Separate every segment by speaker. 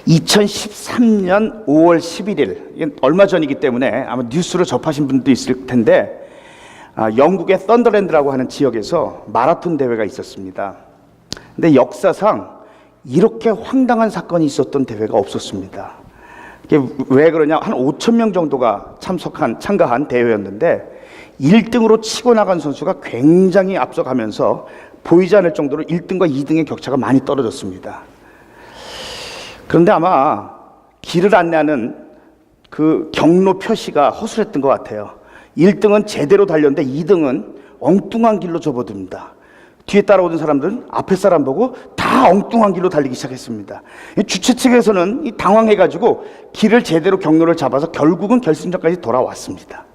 Speaker 1: 2013년 5월 11일, 이게 얼마 전이기 때문에 아마 뉴스로 접하신 분도 있을 텐데, 영국의 썬더랜드라고 하는 지역에서 마라톤 대회가 있었습니다. 근데 역사상 이렇게 황당한 사건이 있었던 대회가 없었습니다. 이게 왜 그러냐? 한 5천 명 정도가 참가한 대회였는데 1등으로 치고 나간 선수가 굉장히 앞서가면서 보이지 않을 정도로 1등과 2등의 격차가 많이 떨어졌습니다. 그런데 아마 길을 안내하는 그 경로 표시가 허술했던 것 같아요. 1등은 제대로 달렸는데 2등은 엉뚱한 길로 접어듭니다. 뒤에 따라오던 사람들은 앞에 사람 보고 다 엉뚱한 길로 달리기 시작했습니다. 주최 측에서는 당황해가지고 길을 제대로 경로를 잡아서 결국은 결승전까지 돌아왔습니다.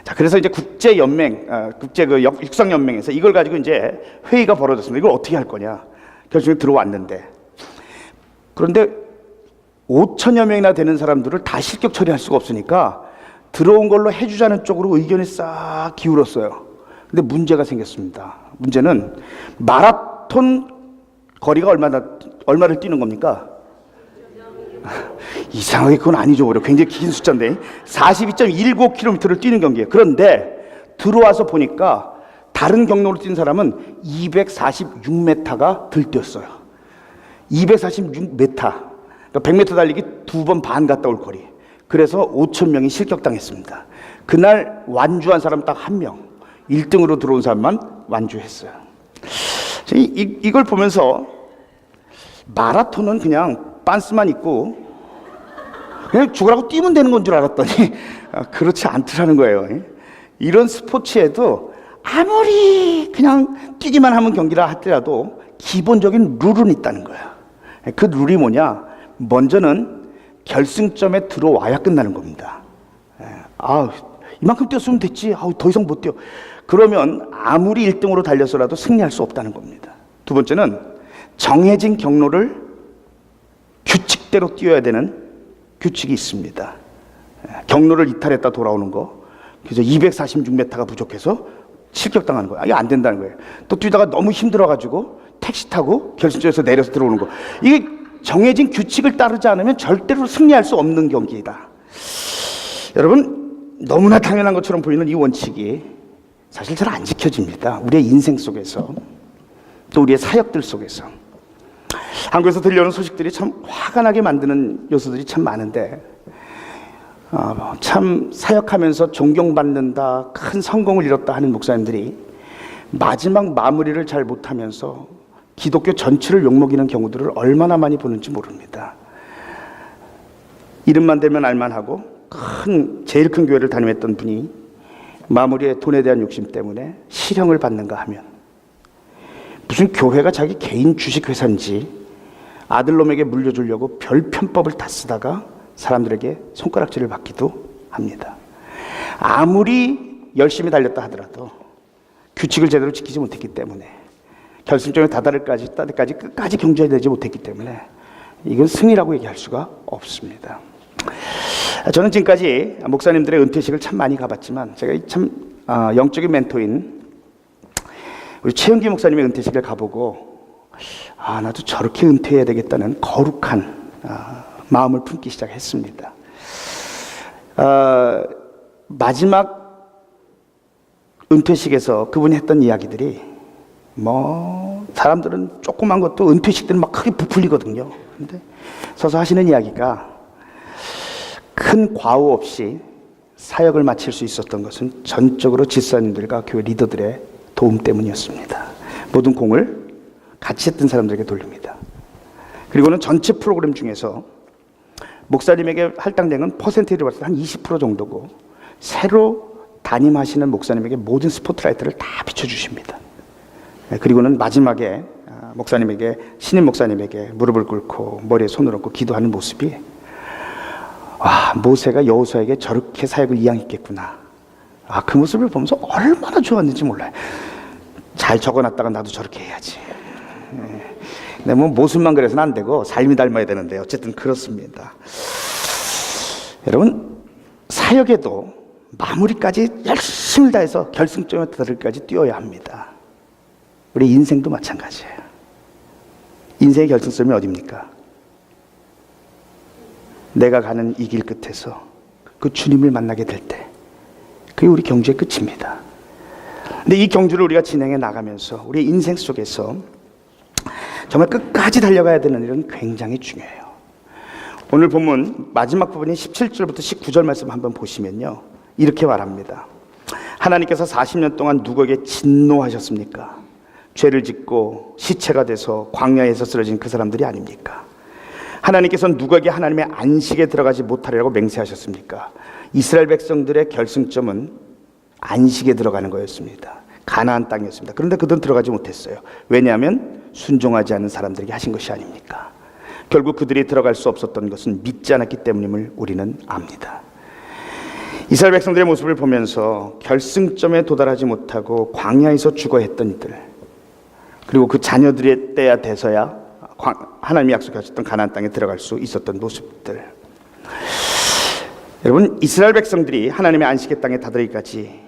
Speaker 1: 자, 그래서 이제 국제 육상연맹에서 이걸 가지고 이제 회의가 벌어졌습니다. 이걸 어떻게 할 거냐. 결승에 들어왔는데. 그런데 5천여 명이나 되는 사람들을 다 실격 처리할 수가 없으니까 들어온 걸로 해주자는 쪽으로 의견이 싹 기울었어요. 근데 문제가 생겼습니다. 문제는 마라톤 거리가 얼마를 뛰는 겁니까? 이상하게 그건 아니죠. 굉장히 긴 숫자인데 42.19km를 뛰는 경기예요. 그런데 들어와서 보니까 다른 경로로 뛴 사람은 246m가 덜 뛰었어요. 246m, 그러니까 100m 달리기 2번 반 갔다 올 거리. 그래서 5천 명이 실격당했습니다. 그날 완주한 사람 딱 한 명, 1등으로 들어온 사람만 완주했어요. 이걸 보면서 마라톤은 그냥 빤스만 입고 그냥 죽으라고 뛰면 되는 건 줄 알았더니 그렇지 않더라는 거예요. 이런 스포츠에도 아무리 그냥 뛰기만 하면 경기라 하더라도 기본적인 룰은 있다는 거야. 그 룰이 뭐냐? 먼저는 결승점에 들어와야 끝나는 겁니다. 이만큼 뛰었으면 됐지. 더 이상 못 뛰어. 그러면 아무리 1등으로 달려서라도 승리할 수 없다는 겁니다. 두 번째는 정해진 경로를 규칙대로 뛰어야 되는 규칙이 있습니다. 경로를 이탈했다 돌아오는 거. 그래서 246m가 부족해서 실격당하는 거예요. 이게 안 된다는 거예요. 또 뛰다가 너무 힘들어가지고 택시 타고 결승점에서 내려서 들어오는 거. 이게 정해진 규칙을 따르지 않으면 절대로 승리할 수 없는 경기이다. 여러분, 너무나 당연한 것처럼 보이는 이 원칙이 사실 잘 안 지켜집니다. 우리의 인생 속에서, 또 우리의 사역들 속에서. 한국에서 들려오는 소식들이 참 화가 나게 만드는 요소들이 참 많은데, 참 사역하면서 존경받는다, 큰 성공을 이뤘다 하는 목사님들이 마지막 마무리를 잘 못하면서 기독교 전체를 욕먹이는 경우들을 얼마나 많이 보는지 모릅니다. 이름만 대면 알만하고 제일 큰 교회를 담임했던 분이 마무리에 돈에 대한 욕심 때문에 실형을 받는가 하면, 무슨 교회가 자기 개인 주식회사인지 아들놈에게 물려주려고 별 편법을 다 쓰다가 사람들에게 손가락질을 받기도 합니다. 아무리 열심히 달렸다 하더라도 규칙을 제대로 지키지 못했기 때문에, 결승점에 다다를 때까지 끝까지 경주해내지 못했기 때문에 이건 승리라고 얘기할 수가 없습니다. 저는 지금까지 목사님들의 은퇴식을 참 많이 가봤지만, 제가 참 영적인 멘토인 우리 최은기 목사님의 은퇴식을 가보고, 나도 저렇게 은퇴해야 되겠다는 거룩한 마음을 품기 시작했습니다. 마지막 은퇴식에서 그분이 했던 이야기들이 사람들은 조그만 것도 은퇴식들은 막 크게 부풀리거든요. 근데 서서 하시는 이야기가, 큰 과오 없이 사역을 마칠 수 있었던 것은 전적으로 집사님들과 교회 리더들의 도움 때문이었습니다. 모든 공을 같이 했던 사람들에게 돌립니다. 그리고는 전체 프로그램 중에서 목사님에게 할당량은 퍼센테이지로 봤을 때 한 20% 정도고, 새로 담임하시는 목사님에게 모든 스포트라이트를 다 비춰주십니다. 그리고는 마지막에 신임 목사님에게 무릎을 꿇고 머리에 손을 얹고 기도하는 모습이, 모세가 여호수아에게 저렇게 사역을 이양했겠구나. 그 모습을 보면서 얼마나 좋았는지 몰라요. 잘 적어놨다가 나도 저렇게 해야지. 근데 모습만 그래서는 안 되고 삶이 닮아야 되는데 어쨌든 그렇습니다. 여러분, 사역에도 마무리까지 열심을 다해서 결승점에 다다르기까지 뛰어야 합니다. 우리 인생도 마찬가지예요. 인생의 결승점이 어디입니까? 내가 가는 이 길 끝에서 그 주님을 만나게 될 때, 그게 우리 경주의 끝입니다. 근데 이 경주를 우리가 진행해 나가면서 우리 인생 속에서 정말 끝까지 달려가야 되는 일은 굉장히 중요해요. 오늘 본문 마지막 부분인 17절부터 19절 말씀 한번 보시면요, 이렇게 말합니다. 하나님께서 40년 동안 누구에게 진노하셨습니까? 죄를 짓고 시체가 돼서 광야에서 쓰러진 그 사람들이 아닙니까? 하나님께서는 누구에게 하나님의 안식에 들어가지 못하리라고 맹세하셨습니까? 이스라엘 백성들의 결승점은 안식에 들어가는 거였습니다. 가나안 땅이었습니다. 그런데 그들은 들어가지 못했어요. 왜냐하면 순종하지 않은 사람들에게 하신 것이 아닙니까? 결국 그들이 들어갈 수 없었던 것은 믿지 않았기 때문임을 우리는 압니다. 이스라엘 백성들의 모습을 보면서 결승점에 도달하지 못하고 광야에서 죽어했던 이들, 그리고 그 자녀들의 때야 돼서야 하나님이 약속하셨던 가나안 땅에 들어갈 수 있었던 모습들. 여러분, 이스라엘 백성들이 하나님의 안식의 땅에 다다르기까지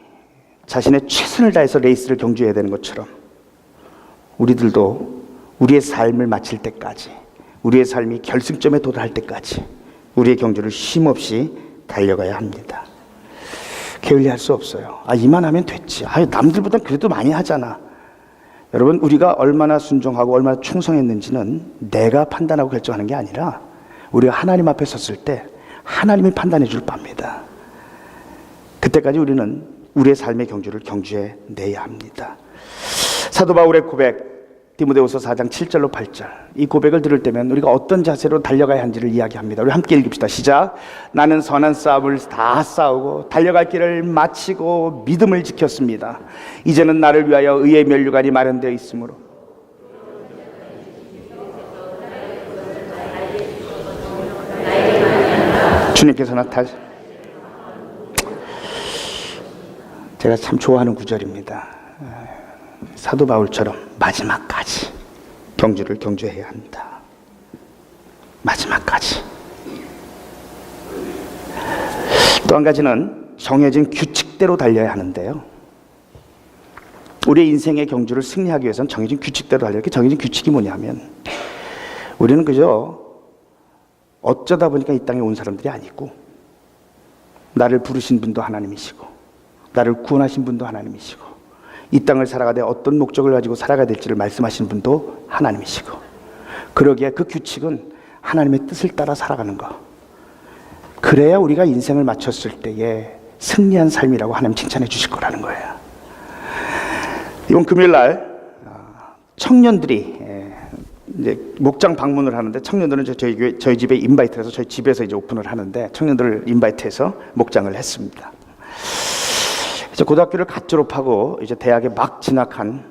Speaker 1: 자신의 최선을 다해서 레이스를 경주해야 되는 것처럼 우리들도 우리의 삶을 마칠 때까지, 우리의 삶이 결승점에 도달할 때까지 우리의 경주를 쉼없이 달려가야 합니다. 게을리할 수 없어요. 이만하면 됐지. 남들보다 그래도 많이 하잖아. 여러분, 우리가 얼마나 순종하고 얼마나 충성했는지는 내가 판단하고 결정하는 게 아니라 우리가 하나님 앞에 섰을 때 하나님이 판단해 줄 바입니다. 그때까지 우리는 우리의 삶의 경주를 경주해 내야 합니다. 사도 바울의 고백, 디모데후서 4장 7절로 8절, 이 고백을 들을 때면 우리가 어떤 자세로 달려가야 하는지를 이야기합니다. 우리 함께 읽읍시다. 시작. 나는 선한 싸움을 다 싸우고 달려갈 길을 마치고 믿음을 지켰습니다. 이제는 나를 위하여 의의 면류관이 마련되어 있으므로 주님께서 제가 참 좋아하는 구절입니다. 사도 바울처럼 마지막까지 경주를 경주해야 한다. 마지막까지. 또 한 가지는 정해진 규칙대로 달려야 하는데요, 우리의 인생의 경주를 승리하기 위해서는 정해진 규칙대로 달려야 해요. 정해진 규칙이 뭐냐면, 우리는 그저 어쩌다 보니까 이 땅에 온 사람들이 아니고, 나를 부르신 분도 하나님이시고 나를 구원하신 분도 하나님이시고 이 땅을 살아가되 어떤 목적을 가지고 살아가야 될지를 말씀하신 분도 하나님이시고, 그러기에 그 규칙은 하나님의 뜻을 따라 살아가는 것, 그래야 우리가 인생을 마쳤을 때에 승리한 삶이라고 하나님 칭찬해 주실 거라는 거예요. 이번 금요일날 청년들이 이제 목장 방문을 하는데, 청년들은 저희 집에 인바이트해서 저희 집에서 이제 오픈을 하는데 청년들을 인바이트해서 목장을 했습니다. 이제 고등학교를 갓 졸업하고 이제 대학에 막 진학한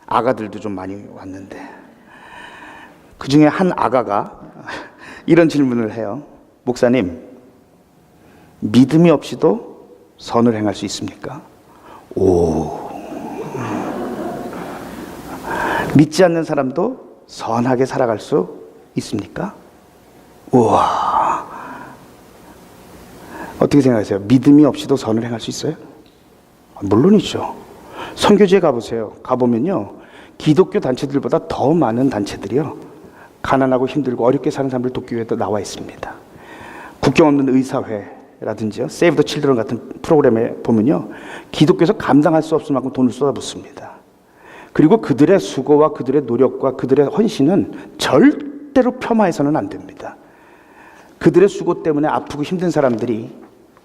Speaker 1: 아가들도 좀 많이 왔는데, 그 중에 한 아가가 이런 질문을 해요. 목사님, 믿음이 없이도 선을 행할 수 있습니까? 믿지 않는 사람도 선하게 살아갈 수 있습니까? 우와. 어떻게 생각하세요? 믿음이 없이도 선을 행할 수 있어요? 물론이죠. 선교지에 가보세요. 가보면요, 기독교 단체들보다 더 많은 단체들이요, 가난하고 힘들고 어렵게 사는 사람들 돕기 위해 나와 있습니다. 국경 없는 의사회라든지요, 세이브 더 칠드런 같은 프로그램에 보면요, 기독교에서 감당할 수 없을 만큼 돈을 쏟아붓습니다. 그리고 그들의 수고와 그들의 노력과 그들의 헌신은 절대로 폄하해서는 안 됩니다. 그들의 수고 때문에 아프고 힘든 사람들이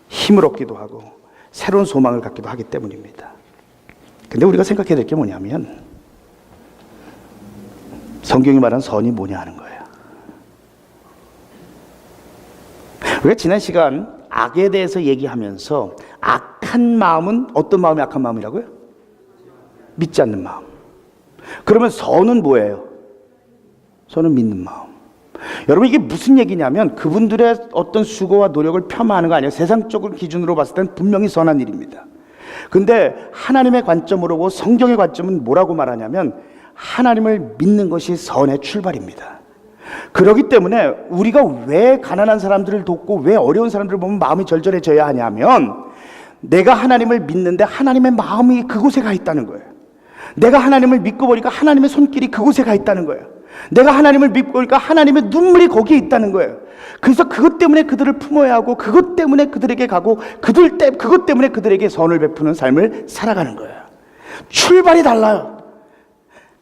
Speaker 1: 힘을 얻기도 하고 새로운 소망을 갖기도 하기 때문입니다. 근데 우리가 생각해야 될 게 뭐냐면, 성경이 말하는 선이 뭐냐 하는 거예요. 우리가 지난 시간 악에 대해서 얘기하면서 악한 마음은 어떤 마음이 악한 마음이라고요? 믿지 않는 마음. 그러면 선은 뭐예요? 선은 믿는 마음. 여러분, 이게 무슨 얘기냐면 그분들의 어떤 수고와 노력을 폄하하는 거 아니에요. 세상적인 기준으로 봤을 땐 분명히 선한 일입니다. 근데 하나님의 관점으로, 성경의 관점은 뭐라고 말하냐면 하나님을 믿는 것이 선의 출발입니다. 그렇기 때문에 우리가 왜 가난한 사람들을 돕고 왜 어려운 사람들을 보면 마음이 절절해져야 하냐면, 내가 하나님을 믿는데 하나님의 마음이 그곳에 가 있다는 거예요. 내가 하나님을 믿고 보니까 하나님의 손길이 그곳에 가 있다는 거예요. 내가 하나님을 믿고 그러니까 하나님의 눈물이 거기에 있다는 거예요. 그래서 그것 때문에 그들을 품어야 하고 그것 때문에 그들에게 가고 그것 때문에 그들에게 선을 베푸는 삶을 살아가는 거예요. 출발이 달라요.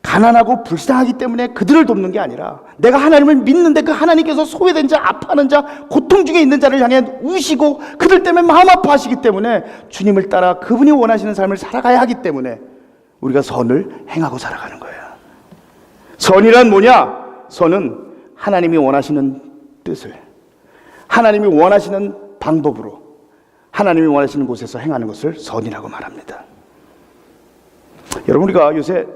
Speaker 1: 가난하고 불쌍하기 때문에 그들을 돕는 게 아니라 내가 하나님을 믿는데 그 하나님께서 소외된 자, 아파하는 자, 고통 중에 있는 자를 향해 우시고 그들 때문에 마음 아파하시기 때문에 주님을 따라 그분이 원하시는 삶을 살아가야 하기 때문에 우리가 선을 행하고 살아가는 거예요. 선이란 뭐냐? 선은 하나님이 원하시는 뜻을 하나님이 원하시는 방법으로 하나님이 원하시는 곳에서 행하는 것을 선이라고 말합니다. 여러분, 우리가 요새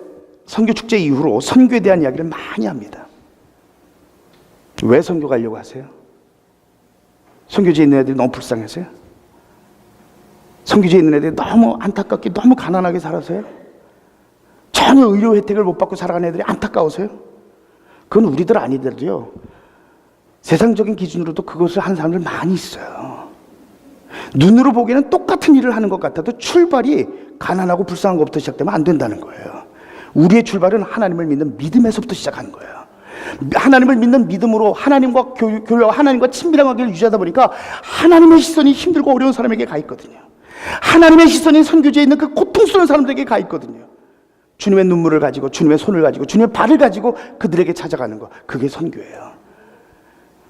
Speaker 1: 선교축제 이후로 선교에 대한 이야기를 많이 합니다. 왜 선교 가려고 하세요? 선교지에 있는 애들이 너무 불쌍해서요? 선교지에 있는 애들이 너무 안타깝게 너무 가난하게 살아서요? 전혀 의료 혜택을 못 받고 살아가는 애들이 안타까워서요? 그건 우리들 아니더라도요, 세상적인 기준으로도 그것을 하는 사람들 많이 있어요. 눈으로 보기에는 똑같은 일을 하는 것 같아도 출발이 가난하고 불쌍한 것부터 시작되면 안 된다는 거예요. 우리의 출발은 하나님을 믿는 믿음에서부터 시작하는 거예요. 하나님을 믿는 믿음으로 하나님과 교회와 하나님과 친밀한 관계를 유지하다 보니까 하나님의 시선이 힘들고 어려운 사람에게 가 있거든요. 하나님의 시선이 선교지에 있는 그 고통스러운 사람들에게 가 있거든요. 주님의 눈물을 가지고 주님의 손을 가지고 주님의 발을 가지고 그들에게 찾아가는 거, 그게 선교예요.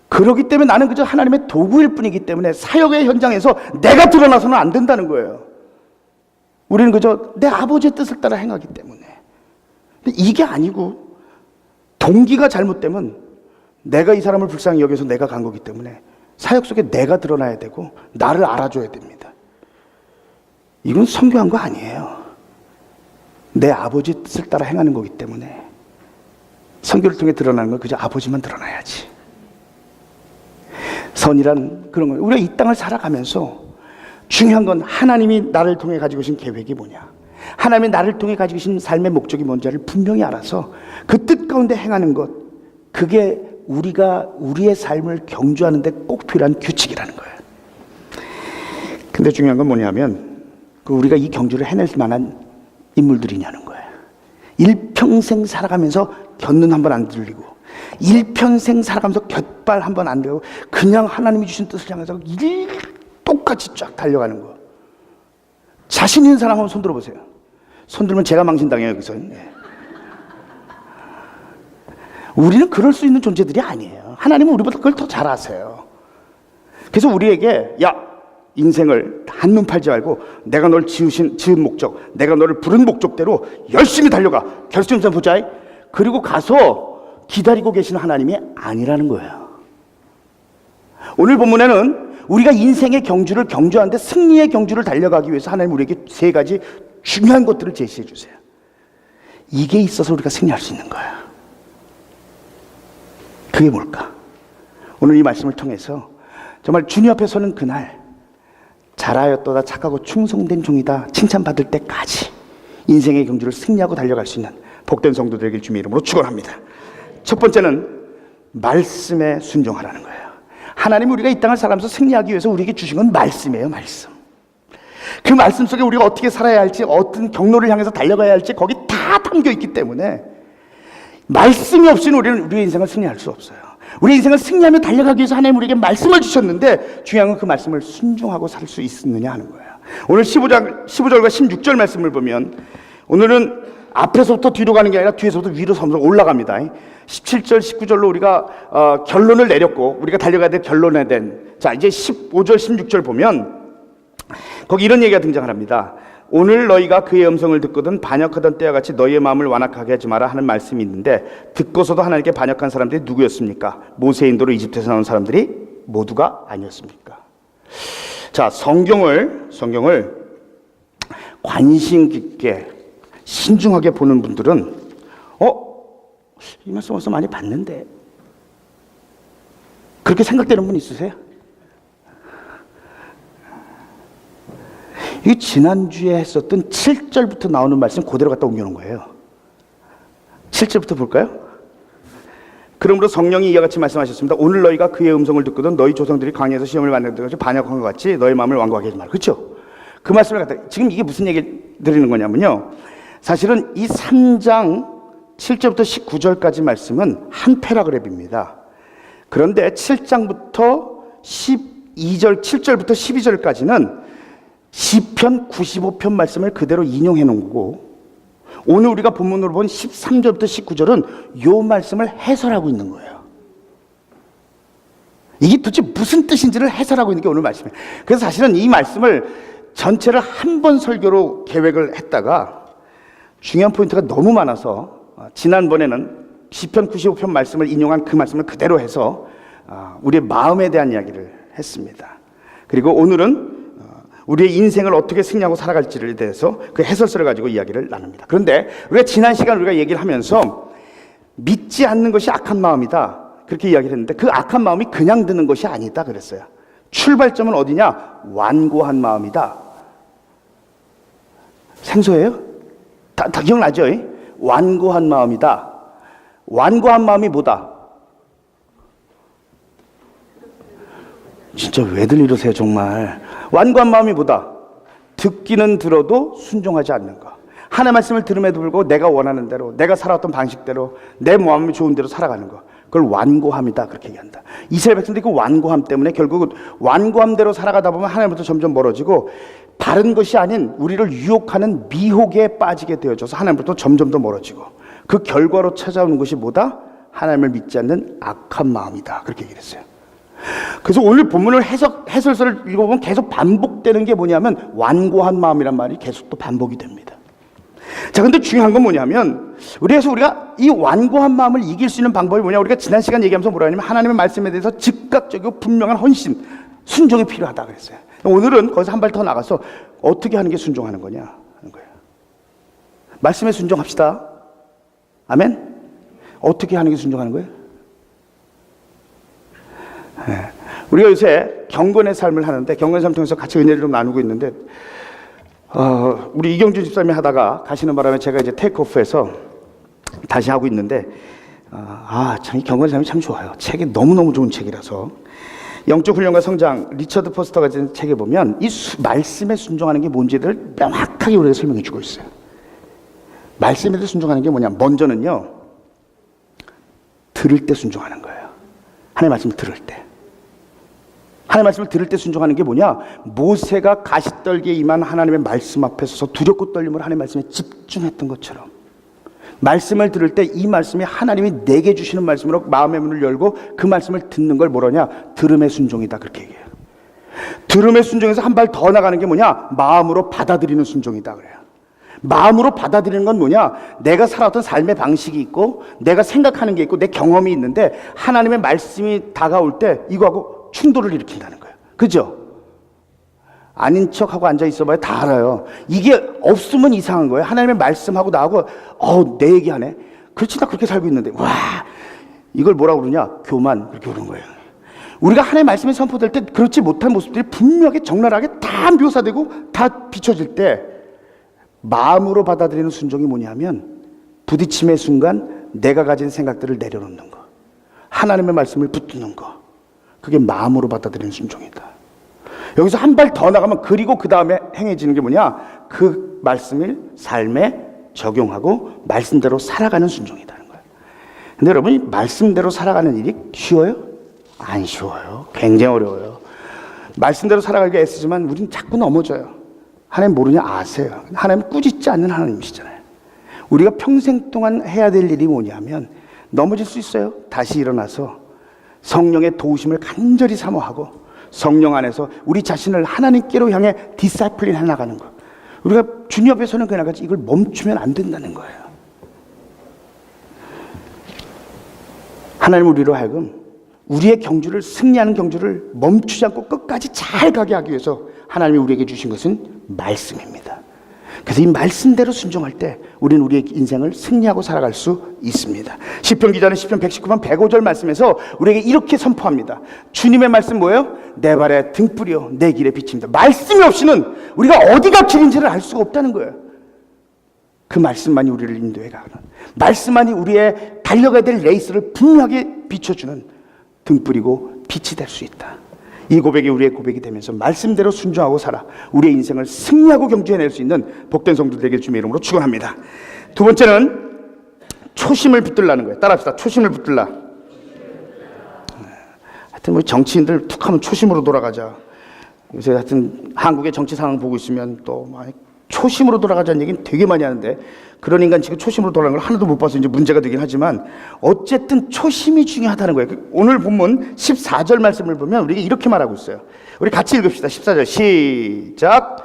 Speaker 1: 그렇기 때문에 나는 그저 하나님의 도구일 뿐이기 때문에 사역의 현장에서 내가 드러나서는 안 된다는 거예요. 우리는 그저 내 아버지의 뜻을 따라 행하기 때문에. 근데 이게 아니고 동기가 잘못되면 내가 이 사람을 불쌍히 여겨서 내가 간 거기 때문에 사역 속에 내가 드러나야 되고 나를 알아줘야 됩니다. 이건 선교한 거 아니에요. 내 아버지의 뜻을 따라 행하는 거기 때문에 선교를 통해 드러나는 건 그저 아버지만 드러나야지. 선이란 그런 거예요. 우리가 이 땅을 살아가면서 중요한 건 하나님이 나를 통해 가지고 계신 계획이 뭐냐, 하나님이 나를 통해 가지고 계신 삶의 목적이 뭔지를 분명히 알아서 그 뜻 가운데 행하는 것, 그게 우리가 우리의 삶을 경주하는 데 꼭 필요한 규칙이라는 거예요. 근데 중요한 건 뭐냐면 우리가 이 경주를 해낼 만한 인물들이냐는 거예요. 일평생 살아가면서 곁눈 한 번 안 들리고 일평생 살아가면서 곁발 한 번 안 들고 그냥 하나님이 주신 뜻을 향해서 똑같이 쫙 달려가는 거. 자신 있는 사람 한번 손 들어보세요. 손 들면 제가 망신당해요, 여기서. 네. 우리는 그럴 수 있는 존재들이 아니에요. 하나님은 우리보다 그걸 더 잘 아세요. 그래서 우리에게 인생을 한눈 팔지 말고 내가 널 지은 목적, 내가 너를 부른 목적대로 열심히 달려가. 결승점 보자. 그리고 가서 기다리고 계시는 하나님이 아니라는 거예요. 오늘 본문에는 우리가 인생의 경주를 경주하는데 승리의 경주를 달려가기 위해서 하나님 우리에게 세 가지 중요한 것들을 제시해 주세요. 이게 있어서 우리가 승리할 수 있는 거예요. 그게 뭘까? 오늘 이 말씀을 통해서 정말 주님 앞에 서는 그날 잘하였도다 착하고 충성된 종이다 칭찬받을 때까지 인생의 경주를 승리하고 달려갈 수 있는 복된 성도들에게 주님의 이름으로 축원합니다. 첫 번째는 말씀에 순종하라는 거예요. 하나님이 우리가 이 땅을 살아가면서 승리하기 위해서 우리에게 주신 건 말씀이에요. 말씀. 그 말씀 속에 우리가 어떻게 살아야 할지, 어떤 경로를 향해서 달려가야 할지 거기 다 담겨 있기 때문에 말씀이 없이는 우리는 우리의 인생을 승리할 수 없어요. 우리의 인생을 승리하며 달려가기 위해서 하나님 우리에게 말씀을 주셨는데 중요한 건 그 말씀을 순종하고 살 수 있느냐 하는 거예요. 오늘 15절과 16절 말씀을 보면 오늘은 앞에서부터 뒤로 가는 게 아니라 뒤에서부터 위로 섬으로 올라갑니다. 17절, 19절로 우리가 결론을 내렸고 우리가 달려가야 될 결론에 된 이제 15절, 16절 보면 거기 이런 얘기가 등장을 합니다. 오늘 너희가 그의 음성을 듣거든 반역하던 때와 같이 너희의 마음을 완악하게 하지 마라 하는 말씀이 있는데 듣고서도 하나님께 반역한 사람들이 누구였습니까? 모세의 인도로 이집트에서 나온 사람들이 모두가 아니었습니까? 자, 성경을 관심 깊게 신중하게 보는 분들은 이 말씀 어디서 많이 봤는데 그렇게 생각되는 분 있으세요? 이 지난주에 했었던 7절부터 나오는 말씀 그대로 갖다 옮겨놓은 거예요. 7절부터 볼까요? 그러므로 성령이 이와 같이 말씀하셨습니다. 오늘 너희가 그의 음성을 듣거든 너희 조상들이 광야에서 시험을 받는 것이 반역한 것 같이 너희 마음을 완고하게 하지 마라. 그렇죠? 그 말씀을 갖다 지금 이게 무슨 얘기 드리는 거냐면요, 사실은 이 3장 7절부터 19절까지 말씀은 한 패러그랩입니다. 그런데 7장부터 7절부터 12절까지는 시편 95편 말씀을 그대로 인용해 놓은 거고, 오늘 우리가 본문으로 본 13절부터 19절은 요 말씀을 해설하고 있는 거예요. 이게 도대체 무슨 뜻인지를 해설하고 있는 게 오늘 말씀이에요. 그래서 사실은 이 말씀을 전체를 한 번 설교로 계획을 했다가 중요한 포인트가 너무 많아서 지난번에는 시편 95편 말씀을 인용한 그 말씀을 그대로 해서 우리의 마음에 대한 이야기를 했습니다. 그리고 오늘은 우리의 인생을 어떻게 승리하고 살아갈지를 대해서 그 해설서를 가지고 이야기를 나눕니다. 그런데 우리가 지난 시간 우리가 얘기를 하면서 믿지 않는 것이 악한 마음이다, 그렇게 이야기를 했는데 그 악한 마음이 그냥 드는 것이 아니다 그랬어요. 출발점은 어디냐? 완고한 마음이다. 생소해요? 다 기억나죠? 완고한 마음이다. 완고한 마음이 뭐다? 진짜 왜들 이러세요 정말. 완고한 마음이 뭐다? 듣기는 들어도 순종하지 않는 거. 하나님의 말씀을 들음에도 불구하고 내가 원하는 대로, 내가 살아왔던 방식대로, 내 마음이 좋은 대로 살아가는 거, 그걸 완고함이다, 그렇게 얘기한다. 이스라엘 백성들이 그 완고함 때문에 결국은 완고함대로 살아가다 보면 하나님부터 점점 멀어지고 바른 것이 아닌 우리를 유혹하는 미혹에 빠지게 되어져서 하나님부터 점점 더 멀어지고, 그 결과로 찾아오는 것이 뭐다? 하나님을 믿지 않는 악한 마음이다, 그렇게 얘기를 했어요. 그래서 오늘 본문을 해설서를 읽어보면 계속 반복되는 게 뭐냐면 완고한 마음이란 말이 계속 또 반복이 됩니다. 자, 근데 중요한 건 뭐냐면 우리가 이 완고한 마음을 이길 수 있는 방법이 뭐냐, 우리가 지난 시간 얘기하면서 뭐라 하냐면 하나님의 말씀에 대해서 즉각적이고 분명한 헌신, 순종이 필요하다 그랬어요. 오늘은 거기서 한 발 더 나가서 어떻게 하는 게 순종하는 거냐 하는 거예요. 말씀에 순종합시다. 아멘? 어떻게 하는 게 순종하는 거예요? 네. 우리가 요새 경건의 삶을 하는데, 경건의 삶을 통해서 같이 은혜를 좀 나누고 있는데, 우리 이경준 집사님이 하다가 가시는 바람에 제가 이제 테이크오프해서 다시 하고 있는데, 참 이 경건의 삶이 참 좋아요. 책이 너무너무 좋은 책이라서. 영적 훈련과 성장, 리처드 포스터가 쓴 책에 보면 이 말씀에 순종하는 게 뭔지를 명확하게 우리가 설명해 주고 있어요. 말씀에 순종하는 게 뭐냐? 먼저는요, 들을 때 순종하는 거예요. 하나님의 말씀을 들을 때. 하나님의 말씀을 들을 때 순종하는 게 뭐냐? 모세가 가시떨기에 임한 하나님의 말씀 앞에 서서 두렵고 떨림으로 하나님의 말씀에 집중했던 것처럼, 말씀을 들을 때 이 말씀이 하나님이 내게 주시는 말씀으로 마음의 문을 열고 그 말씀을 듣는 걸 뭐라냐? 들음의 순종이다, 그렇게 얘기해요. 들음의 순종에서 한 발 더 나가는 게 뭐냐? 마음으로 받아들이는 순종이다 그래요. 마음으로 받아들이는 건 뭐냐? 내가 살아왔던 삶의 방식이 있고 내가 생각하는 게 있고 내 경험이 있는데 하나님의 말씀이 다가올 때 이거하고 충돌을 일으킨다는 거예요. 그죠? 아닌 척하고 앉아 있어봐야 다 알아요. 이게 없으면 이상한 거예요. 하나님의 말씀하고 나하고 내 얘기하네. 그렇지, 나 그렇게 살고 있는데, 와, 이걸 뭐라고 그러냐? 교만, 그렇게 그러는 거예요. 우리가 하나님의 말씀이 선포될 때 그렇지 못한 모습들이 분명하게 적나라하게 다 묘사되고 다 비춰질 때, 마음으로 받아들이는 순종이 뭐냐면 부딪힘의 순간 내가 가진 생각들을 내려놓는 거, 하나님의 말씀을 붙드는 거, 그게 마음으로 받아들이는 순종이다. 여기서 한 발 더 나가면 그리고 그 다음에 행해지는 게 뭐냐? 그 말씀을 삶에 적용하고 말씀대로 살아가는 순종이라는 거예요. 근데 여러분이 말씀대로 살아가는 일이 쉬워요? 안 쉬워요. 굉장히 어려워요. 말씀대로 살아가기가 애쓰지만 우리는 자꾸 넘어져요. 하나님 모르냐? 아세요. 하나님 꾸짖지 않는 하나님이시잖아요. 우리가 평생 동안 해야 될 일이 뭐냐면 넘어질 수 있어요. 다시 일어나서 성령의 도우심을 간절히 사모하고 성령 안에서 우리 자신을 하나님께로 향해 디사이플린 해나가는 거. 우리가 주님 앞에서는 그냥 같이 이걸 멈추면 안 된다는 거예요. 하나님 우리로 하여금 우리의 경주를, 승리하는 경주를 멈추지 않고 끝까지 잘 가게 하기 위해서 하나님이 우리에게 주신 것은 말씀입니다. 그래서 이 말씀대로 순종할 때 우리는 우리의 인생을 승리하고 살아갈 수 있습니다. 시편 기자는 시편 119편 105절 말씀에서 우리에게 이렇게 선포합니다. 주님의 말씀 뭐예요? 내 발의 등불이요 내 길의 빛입니다. 말씀이 없이는 우리가 어디가 길인지를 알 수가 없다는 거예요. 그 말씀만이 우리를 인도해 가는, 말씀만이 우리의 달려가야 될 레이스를 분명하게 비춰주는 등불이고 빛이 될 수 있다. 이 고백이 우리의 고백이 되면서 말씀대로 순종하고 살아 우리의 인생을 승리하고 경주해낼 수 있는 복된 성도들 되길 주님의 이름으로 축원합니다. 두 번째는 초심을 붙들라는 거예요. 따라합시다. 초심을 붙들라. 하여튼 뭐 정치인들 툭 하면 초심으로 돌아가자. 요새 하여튼 한국의 정치 상황 보고 있으면 또 초심으로 돌아가자는 얘기는 되게 많이 하는데, 그런 인간 지금 초심으로 돌아가는 걸 하나도 못 봐서 이제 문제가 되긴 하지만, 어쨌든 초심이 중요하다는 거예요. 오늘 본문 14절 말씀을 보면 우리가 이렇게 말하고 있어요. 우리 같이 읽읍시다. 14절 시작.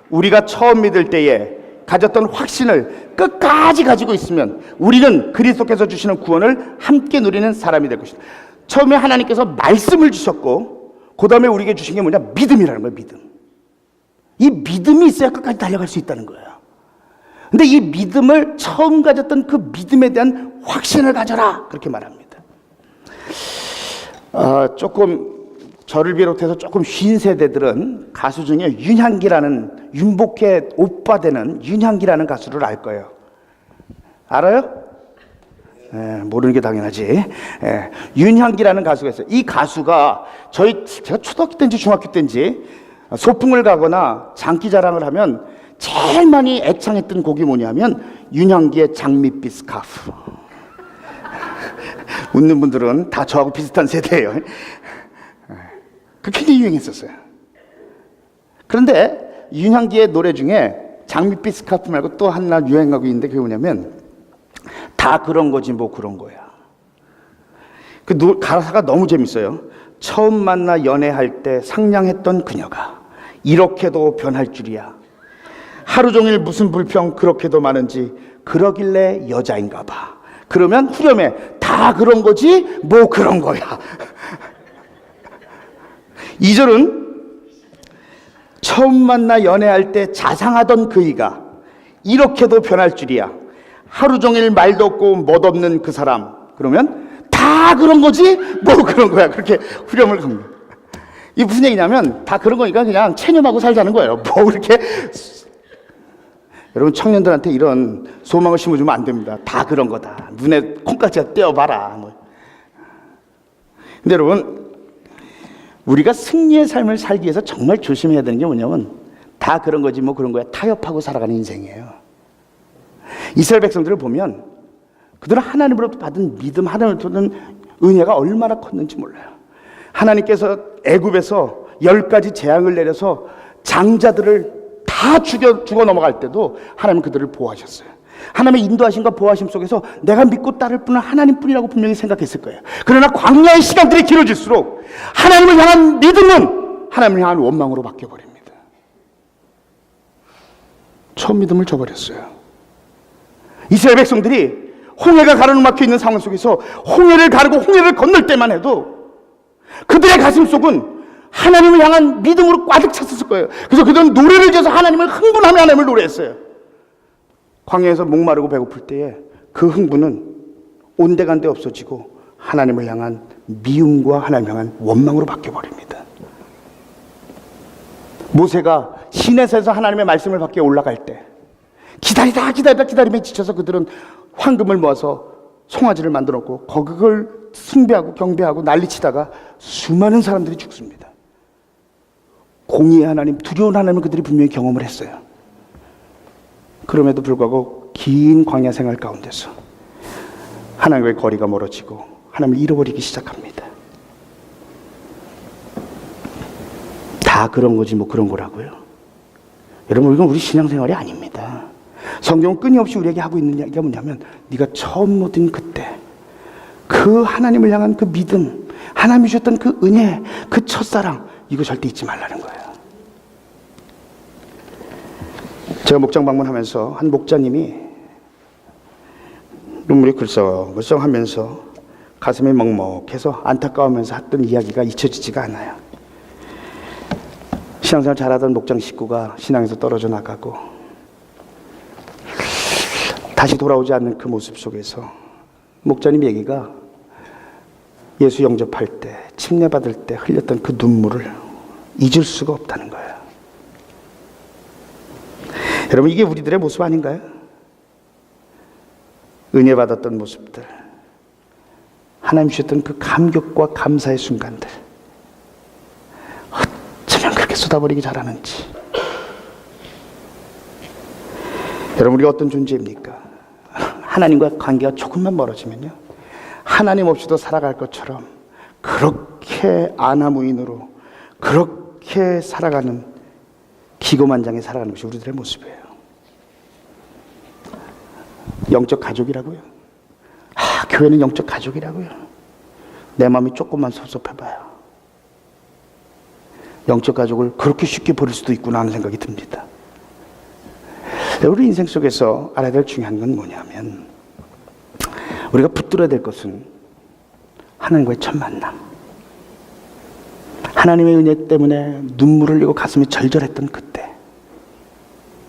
Speaker 1: 우리가 처음 믿을 때에 가졌던 확신을 끝까지 가지고 있으면 우리는 그리스도께서 주시는 구원을 함께 누리는 사람이 될 것이다. 처음에 하나님께서 말씀을 주셨고, 그 다음에 우리에게 주신 게 뭐냐? 믿음이라는 거예요. 믿음. 이 믿음이 있어야 끝까지 달려갈 수 있다는 거예요. 근데 이 믿음을, 처음 가졌던 그 믿음에 대한 확신을 가져라, 그렇게 말합니다. 조금 저를 비롯해서 조금 쉰 세대들은 가수 중에 윤향기라는, 윤복회 오빠 되는 윤향기라는 가수를 알 거예요. 알아요? 모르는 게 당연하지. 윤향기라는 가수가 있어요. 이 가수가 제가 초등학교 때인지 중학교 때인지 소풍을 가거나 장기자랑을 하면 제일 많이 애창했던 곡이 뭐냐면 윤향기의 장밋빛 스카프. 웃는 분들은 다 저하고 비슷한 세대예요. 그 굉장히 유행했었어요. 그런데 윤향기의 노래 중에 장밋빛 스카프 말고 또 하나 유행하고 있는데, 그게 뭐냐면 다 그런 거지 뭐 그런 거야. 그 가사가 너무 재밌어요. 처음 만나 연애할 때 상냥했던 그녀가 이렇게도 변할 줄이야. 하루 종일 무슨 불평 그렇게도 많은지, 그러길래 여자인가 봐. 그러면 후렴에 다 그런 거지 뭐 그런 거야. 2절은 처음 만나 연애할 때 자상하던 그이가 이렇게도 변할 줄이야. 하루 종일 말도 없고 멋없는 그 사람. 그러면 다 그런 거지 뭐 그런 거야. 그렇게 후렴을 갑니다. 이게 무슨 얘기냐면 다 그런 거니까 그냥 체념하고 살자는 거예요. 뭐 그렇게. 여러분, 청년들한테 이런 소망을 심어주면 안 됩니다. 다 그런 거다. 눈에 콩깍지가 떼어봐라. 뭐. 근데 여러분, 우리가 승리의 삶을 살기 위해서 정말 조심해야 되는 게 뭐냐면 다 그런 거지 뭐 그런 거야. 타협하고 살아가는 인생이에요. 이스라엘 백성들을 보면 그들은 하나님으로부터 받은 믿음, 하나님으로부터 받은 은혜가 얼마나 컸는지 몰라요. 하나님께서 애굽에서 10가지 재앙을 내려서 장자들을 다 죽어 넘어갈 때도 하나님은 그들을 보호하셨어요. 하나님의 인도하심과 보호하심 속에서 내가 믿고 따를 분은 하나님뿐이라고 분명히 생각했을 거예요. 그러나 광야의 시간들이 길어질수록 하나님을 향한 믿음은 하나님을 향한 원망으로 바뀌어버립니다. 처음 믿음을 저버렸어요. 이스라엘 백성들이 홍해가 가로막혀 있는 상황 속에서 홍해를 가르고 홍해를 건널 때만 해도 그들의 가슴 속은 하나님을 향한 믿음으로 꽉 찼을 거예요. 그래서 그들은 노래를 지어서 하나님을 흥분하며 하나님을 노래했어요. 광야에서 목마르고 배고플 때에 그 흥분은 온데간데 없어지고 하나님을 향한 미움과 하나님을 향한 원망으로 바뀌어버립니다. 모세가 시내에서 하나님의 말씀을 받게 올라갈 때 기다리며 지쳐서 그들은 황금을 모아서 송아지를 만들었고 그걸 숭배하고 경배하고 난리치다가 수많은 사람들이 죽습니다. 공의의 하나님, 두려운 하나님을 그들이 분명히 경험을 했어요. 그럼에도 불구하고 긴 광야 생활 가운데서 하나님과의 거리가 멀어지고 하나님을 잃어버리기 시작합니다. 다 그런 거지 뭐 그런 거라고요. 여러분, 이건 우리 신앙생활이 아닙니다. 성경은 끊임없이 우리에게 하고 있는 이야기가 뭐냐면 네가 처음 얻은 그때 그 하나님을 향한 그 믿음, 하나님이 주셨던 그 은혜, 그 첫사랑, 이거 절대 잊지 말라는 거예요. 제가 목장 방문하면서 한 목자님이 눈물이 글썽글썽하면서 가슴이 먹먹해서 안타까우면서 했던 이야기가 잊혀지지가 않아요. 신앙생활 잘하던 목장 식구가 신앙에서 떨어져 나가고 다시 돌아오지 않는 그 모습 속에서 목자님 얘기가 예수 영접할 때, 침례받을 때 흘렸던 그 눈물을 잊을 수가 없다는 거예요. 여러분, 이게 우리들의 모습 아닌가요? 은혜 받았던 모습들, 하나님 주셨던 그 감격과 감사의 순간들, 어쩌면 그렇게 쏟아버리기 잘하는지. 여러분, 우리가 어떤 존재입니까? 하나님과 관계가 조금만 멀어지면요, 하나님 없이도 살아갈 것처럼 그렇게 안하무인으로 그렇게 살아가는 기고만장히 살아가는 것이 우리들의 모습이에요. 영적 가족이라고요? 교회는 영적 가족이라고요? 내 마음이 조금만 섭섭해봐요. 영적 가족을 그렇게 쉽게 버릴 수도 있구나 하는 생각이 듭니다. 우리 인생 속에서 알아야 될 중요한 건 뭐냐면, 우리가 붙들어야 될 것은 하나님과의 첫 만남. 하나님의 은혜 때문에 눈물을 흘리고 가슴이 절절했던 그때,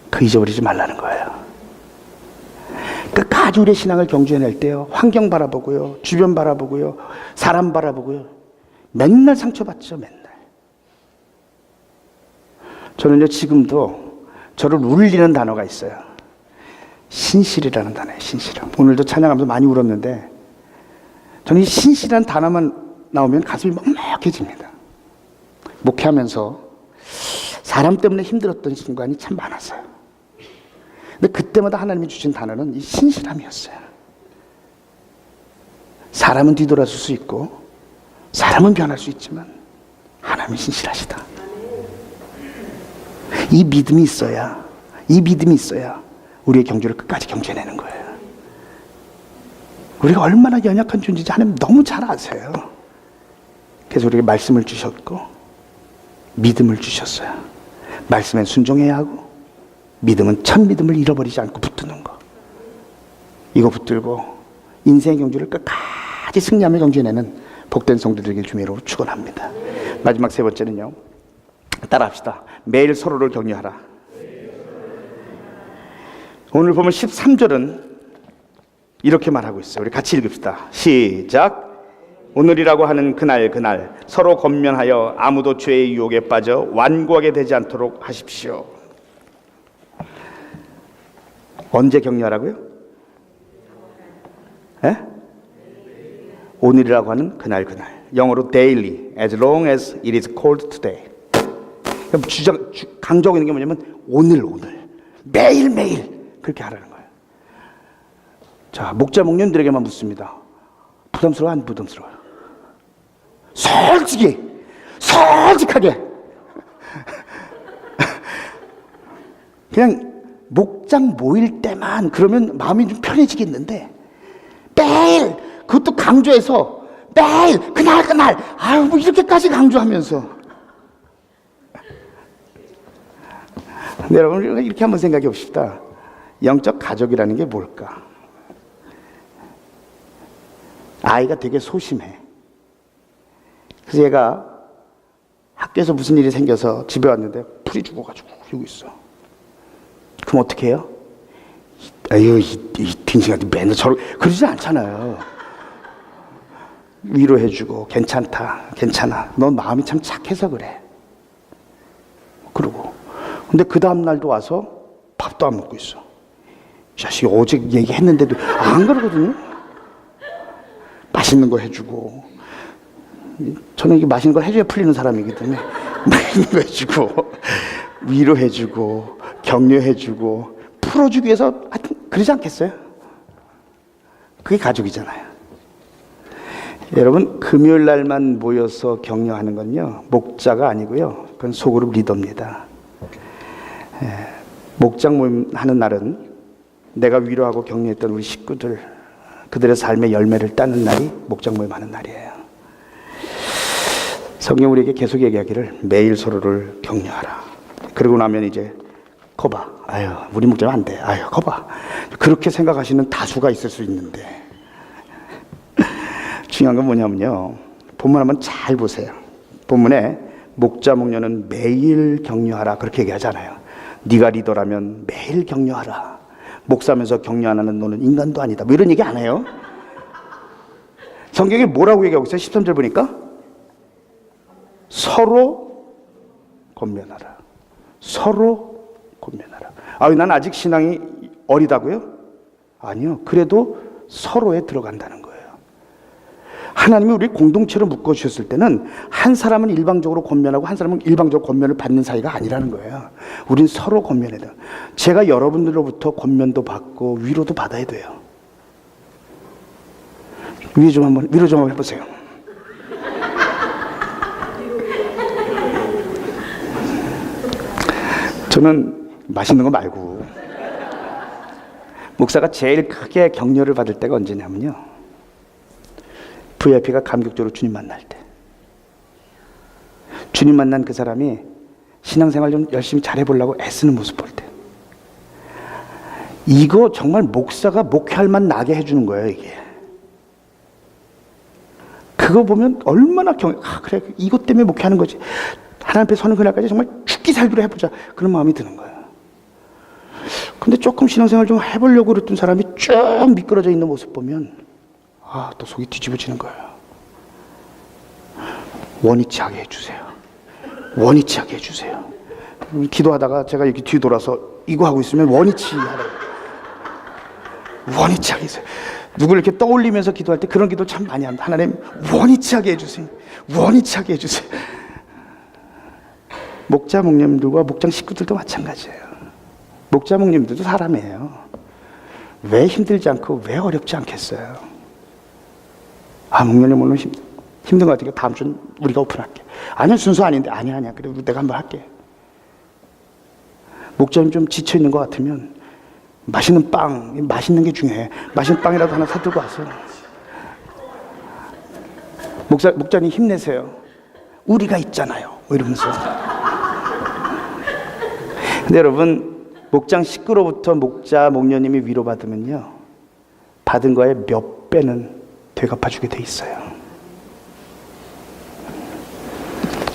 Speaker 1: 그 잊어버리지 말라는 거예요. 끝까지 우리의 신앙을 경주해낼 때요, 환경 바라보고요, 주변 바라보고요, 사람 바라보고요, 맨날 상처받죠. 맨날. 저는요, 지금도 저를 울리는 단어가 있어요. 신실이라는 단어예요. 신실. 오늘도 찬양하면서 많이 울었는데, 저는 이 신실이라는 단어만 나오면 가슴이 먹먹해집니다. 목회하면서 사람 때문에 힘들었던 순간이 참 많았어요. 근데 그때마다 하나님이 주신 단어는 이 신실함이었어요. 사람은 뒤돌아설 수 있고 사람은 변할 수 있지만 하나님은 신실하시다. 이 믿음이 있어야 우리의 경주를 끝까지 경주해내는 거예요. 우리가 얼마나 연약한 존재인지 하나님 너무 잘 아세요. 그래서 우리에게 말씀을 주셨고 믿음을 주셨어요. 말씀에 순종해야 하고, 믿음은 첫 믿음을 잃어버리지 않고 붙드는 거. 이거 붙들고 인생의 경주를 끝까지 승리하며 경주해내는 복된 성도들에게 주의로 축원합니다. 마지막 세 번째는요, 따라합시다. 매일 서로를 격려하라. 오늘 보면 13절은 이렇게 말하고 있어요. 우리 같이 읽읍시다. 시작. 오늘이라고 하는 그날 서로 권면하여 아무도 죄의 유혹에 빠져 완고하게 되지 않도록 하십시오. 언제 격려하라고요? 에? 오늘이라고 하는 그날. 영어로 daily, as long as it is called today. 강조하고 있는 게 뭐냐면 오늘 매일매일 그렇게 하라는 거예요. 자, 목자 목년들에게만 묻습니다. 부담스러워, 안 부담스러워요? 솔직하게 그냥 목장 모일 때만 그러면 마음이 좀 편해지겠는데, 매일 그것도 강조해서 매일 그날 아유 뭐 이렇게까지 강조하면서. 근데 여러분, 우리가 이렇게 한번 생각해 봅시다. 영적 가족이라는 게 뭘까? 아이가 되게 소심해. 그래서 얘가 학교에서 무슨 일이 생겨서 집에 왔는데 풀이 죽어가지고 이러고 있어. 그럼 어떻게 해요? 아유, 이 딩신아들 맨날 저를 그러지 않잖아요. 위로해주고 괜찮아. 넌 마음이 참 착해서 그래. 그러고 근데 그 다음 날도 와서 밥도 안 먹고 있어. 이 자식이 어제 얘기했는데도 안 그러거든요. 맛있는 거 해주고, 저는 이게 맛있는 걸 해줘야 풀리는 사람이기 때문에 맛있는 거 해주고 위로해주고 격려해주고 풀어주기 위해서 하여튼 그러지 않겠어요? 그게 가족이잖아요. 여러분, 금요일 날만 모여서 격려하는 건요, 목자가 아니고요, 그건 소그룹 리더입니다. 목장 모임 하는 날은 내가 위로하고 격려했던 우리 식구들, 그들의 삶의 열매를 따는 날이 목장 모임 하는 날이에요. 성경 우리에게 계속 얘기하기를 매일 서로를 격려하라. 그러고 나면 이제 거봐, 아유 우리 목자면 안 돼, 아유 거봐, 그렇게 생각하시는 다수가 있을 수 있는데, 중요한 건 뭐냐면요, 본문 한번 잘 보세요. 본문에 목자 목녀는 매일 격려하라 그렇게 얘기하잖아요. 네가 리더라면 매일 격려하라. 목사면서 격려 안 하는 너는 인간도 아니다, 뭐 이런 얘기 안 해요. 성경에 뭐라고 얘기하고 있어요? 13절 보니까 서로 권면하라. 서로 권면하라. 난 아직 신앙이 어리다고요? 아니요. 그래도 서로에 들어간다는 거예요. 하나님이 우리 공동체로 묶어주셨을 때는 한 사람은 일방적으로 권면하고 한 사람은 일방적으로 권면을 받는 사이가 아니라는 거예요. 우린 서로 권면해야 돼요. 제가 여러분들로부터 권면도 받고 위로도 받아야 돼요. 위로 좀 한번 해보세요. 저는 맛있는 거 말고 목사가 제일 크게 격려를 받을 때가 언제냐면요, VIP가 감격적으로 주님 만날 때. 주님 만난 그 사람이 신앙생활 좀 열심히 잘해보려고 애쓰는 모습 볼 때, 이거 정말 목사가 목회할 만 나게 해주는 거예요. 이게 그거 보면 얼마나 그래, 이것 때문에 목회하는 거지, 하나님 앞에 서는 그날까지 정말 죽기 살기로 해보자, 그런 마음이 드는 거예요. 근데 조금 신앙생활 좀 해보려고 그랬던 사람이 쭉 미끄러져 있는 모습 보면 또 속이 뒤집어지는 거예요. 원위치 하게 해주세요. 원위치 하게 해주세요. 기도하다가 제가 이렇게 뒤돌아서 이거 하고 있으면 원위치 하라고. 원위치 하게 해주세요. 누구를 이렇게 떠올리면서 기도할 때 그런 기도 참 많이 합니다. 하나님, 원위치 하게 해주세요. 원위치 하게 해주세요. 목자 목님들과 목장 식구들도 마찬가지예요. 목자 목님들도 사람이에요. 왜 힘들지 않고 왜 어렵지 않겠어요? 목련님 오늘 힘든 것 같으니까 다음 주는 우리가 오픈할게. 아니야, 순서 아닌데. 아니야. 그래, 내가 한번 할게. 목자님 좀 지쳐있는 것 같으면 맛있는 빵, 맛있는 게 중요해. 맛있는 빵이라도 하나 사들고 와서. 목자님 힘내세요. 우리가 있잖아요. 이러면서. 근데 여러분, 목장 식구로부터 목자 목련님이 위로받으면요, 받은 거에 몇 배는 되갚아주게 돼 있어요.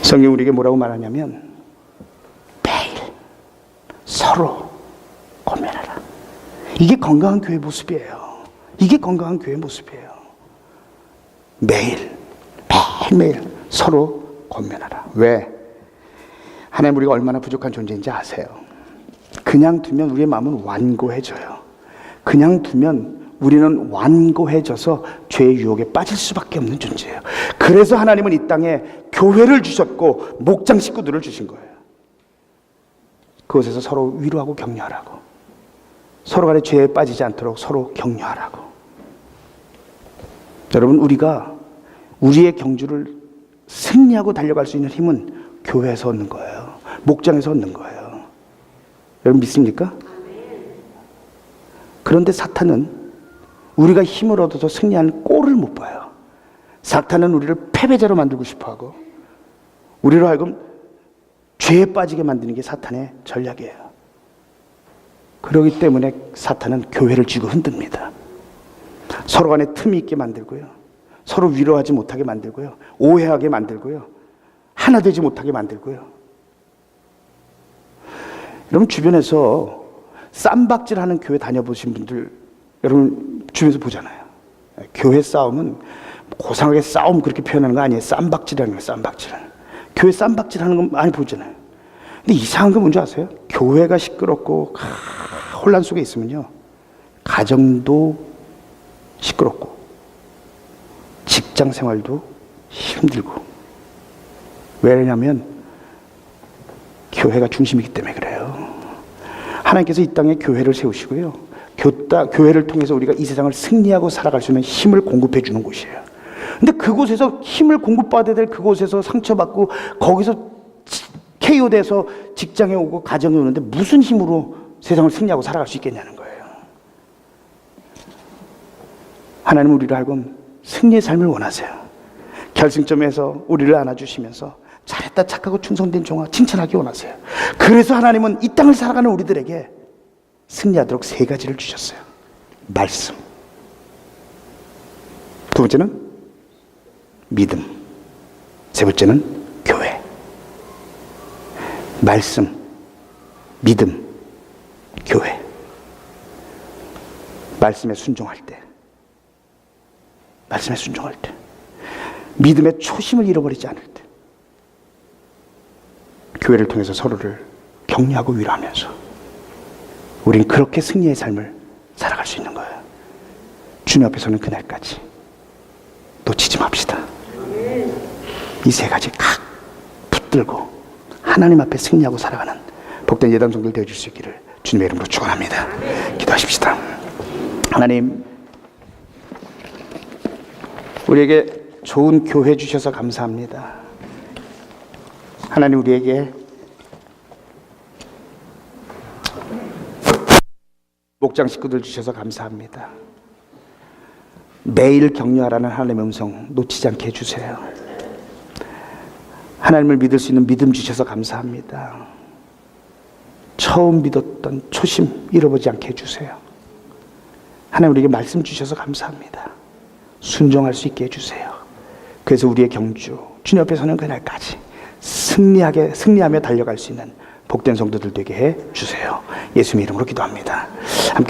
Speaker 1: 성경 우리에게 뭐라고 말하냐면, 매일 서로 권면하라. 이게 건강한 교회 모습이에요. 이게 건강한 교회 모습이에요. 매일매일 서로 권면하라. 왜? 하나님 우리가 얼마나 부족한 존재인지 아세요? 그냥 두면 우리의 마음은 완고해져요. 그냥 두면 우리는 완고해져서 죄의 유혹에 빠질 수밖에 없는 존재예요. 그래서 하나님은 이 땅에 교회를 주셨고 목장 식구들을 주신 거예요. 그곳에서 서로 위로하고 격려하라고, 서로 간에 죄에 빠지지 않도록 서로 격려하라고. 여러분, 우리가 우리의 경주를 승리하고 달려갈 수 있는 힘은 교회에서 얻는 거예요. 목장에서 얻는 거예요. 여러분 믿습니까? 그런데 사탄은 우리가 힘을 얻어서 승리하는 꼴을 못 봐요. 사탄은 우리를 패배자로 만들고 싶어하고 우리로 하여금 죄에 빠지게 만드는 게 사탄의 전략이에요. 그렇기 때문에 사탄은 교회를 쥐고 흔듭니다. 서로 간에 틈이 있게 만들고요, 서로 위로하지 못하게 만들고요, 오해하게 만들고요, 하나 되지 못하게 만들고요. 여러분 주변에서 쌈박질하는 교회 다녀보신 분들 여러분 주변에서 보잖아요. 교회 싸움은 고상하게 싸움 그렇게 표현하는 거 아니에요. 쌈박질하는 거예요. 쌈박질. 교회 쌈박질하는 거 많이 보잖아요. 근데 이상한 건 뭔지 아세요? 교회가 시끄럽고 혼란 속에 있으면요, 가정도 시끄럽고 직장 생활도 힘들고. 왜냐하면 교회가 중심이기 때문에 그래요. 하나님께서 이 땅에 교회를 세우시고요, 교회를 통해서 우리가 이 세상을 승리하고 살아갈 수 있는 힘을 공급해 주는 곳이에요. 근데 그곳에서 힘을 공급받아야 될 그곳에서 상처받고 거기서 KO 돼서 직장에 오고 가정에 오는데 무슨 힘으로 세상을 승리하고 살아갈 수 있겠냐는 거예요. 하나님은 우리를 하여금 승리의 삶을 원하세요. 결승점에서 우리를 안아주시면서 잘했다, 착하고 충성된 종아 칭찬하기 원하세요. 그래서 하나님은 이 땅을 살아가는 우리들에게 승리하도록 3가지를 주셨어요. 말씀, 두 번째는 믿음, 세 번째는 교회. 말씀, 믿음, 교회. 말씀에 순종할 때, 말씀에 순종할 때, 믿음의 초심을 잃어버리지 않을 때, 교회를 통해서 서로를 격려하고 위로하면서 우린 그렇게 승리의 삶을 살아갈 수 있는 거예요. 주님 앞에서는 그날까지 놓치지 맙시다. 이 3가지 각 붙들고 하나님 앞에 승리하고 살아가는 복된 예담 성도들 되어줄 수 있기를 주님의 이름으로 축원합니다. 기도하십시다. 하나님, 우리에게 좋은 교회 주셔서 감사합니다. 하나님 우리에게 목장 식구들 주셔서 감사합니다. 매일 격려하라는 하나님의 음성 놓치지 않게 해주세요. 하나님을 믿을 수 있는 믿음 주셔서 감사합니다. 처음 믿었던 초심 잃어버리지 않게 해주세요. 하나님 우리에게 말씀 주셔서 감사합니다. 순종할 수 있게 해주세요. 그래서 우리의 경주 주님 앞에 서는 그날까지 승리하며 달려갈 수 있는 복된 성도들 되게 해주세요. 예수님 이름으로 기도합니다. 함께